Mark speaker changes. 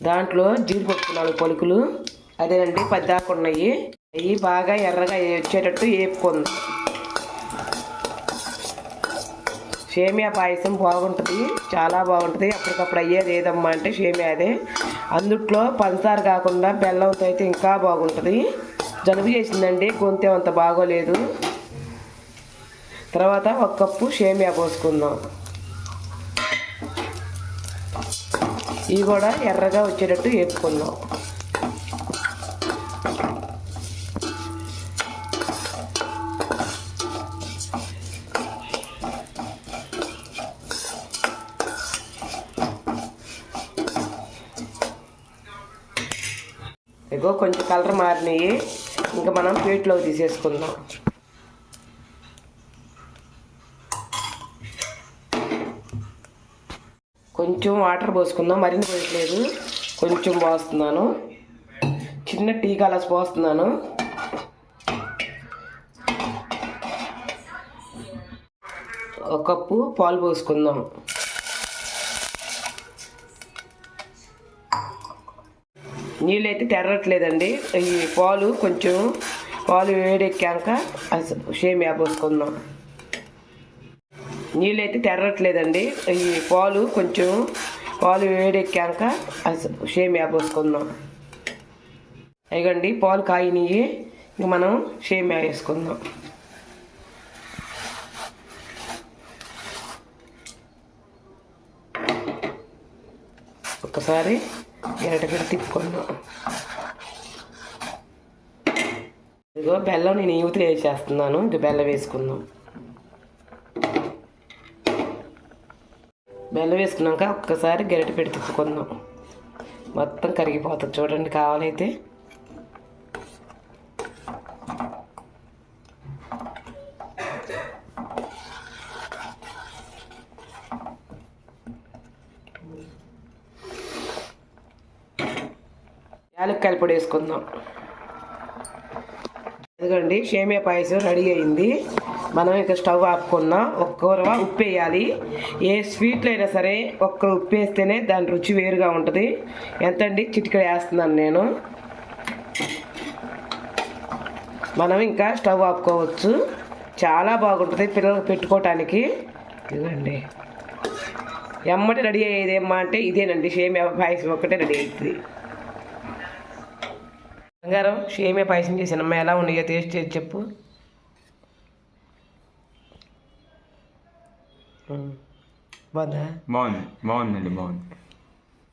Speaker 1: దాంట్లో జీడిపప్పు 4 పలుకులు, అదేనండి 10 దాకా ఉన్నాయి. అవి బాగా ఎర్రగా వచ్చేటట్టు వేపుకుందాం. సేమియా పాయసం బాగుంటుంది, చాలా బాగుంటుంది. అప్పటికప్పుడు అయ్యేది ఏదమ్మా అంటే సేమియా అదే. అందుట్లో పంచదార కాకుండా బెల్లంతో అయితే ఇంకా బాగుంటుంది. జలుబు చేసిందండి, గొంతు అంత బాగోలేదు. తర్వాత 1 కప్పు సేమియా పోసుకుందాం. ఇవి కూడా ఎర్రగా వచ్చేటట్టు వేపుకుందాం. ఇగో కొంచెం కలర్ మారినాయి, ఇంకా మనం ప్లేట్లోకి తీసేసుకుందాం. కొంచెం వాటర్ పోసుకుందాం, మరిన్ని పోయట్లేదు, కొంచెం పోస్తున్నాను. చిన్న టీ గ్లాస్ పోస్తున్నాను. ఒక కప్పు పాలు పోసుకుందాం. నీళ్ళు అయితే తెరట్లేదండి. ఈ పాలు వేడెక్కాక సేమియా పోసుకుందాం. నీళ్ళు అయితే తెరట్లేదండి. ఈ పాలు వేడెక్కాక సేమియా పోసుకుందాం. ఇగండి పాలు కాయినాయి, ఇంక మనం సేమియా వేసుకుందాం. ఒకసారి గరిటె తిప్పుకుందాం. ఇదిగో బెల్లం నేను యూతులు వేసేస్తున్నాను. ఇది బెల్లం వేసుకుందాం. బెల్లం వేసుకున్నాక ఒక్కసారి గరిటె పెట్టి తిప్పుకుందాం. మొత్తం కరిగిపోతుంది చూడండి. కావాలైతే యాలక్కాయల పొడి వేసుకుందాం. ఎందుకండి సేమియా పాయసం రెడీ అయింది. మనం ఇక స్టవ్ ఆపుకుందాం. ఒక్క ఉప్పు వేయాలి. ఏ స్వీట్లు అయినా సరే ఒక్క ఉప్పు వేస్తేనే దాని రుచి వేరుగా ఉంటుంది. ఎంతండి, చిటికెడు వేస్తున్నాను నేను. మనం ఇంకా స్టవ్ ఆపుకోవచ్చు. చాలా బాగుంటుంది పిల్లలకు పెట్టుకోవటానికి. ఇదండి ఎమ్మటి రెడీ అయ్యేది ఏమ్మా అంటే ఇదేనండి, సేమియా పాయసం ఒక్కటే రెడీ అవుతుంది. బంగారం, సేమియా పాయసం చేసానమ్మా, ఎలా ఉన్నాయో టేస్ట్ చేసి చెప్పు. బాగుందా?
Speaker 2: బాగుందండి, బాగుంది.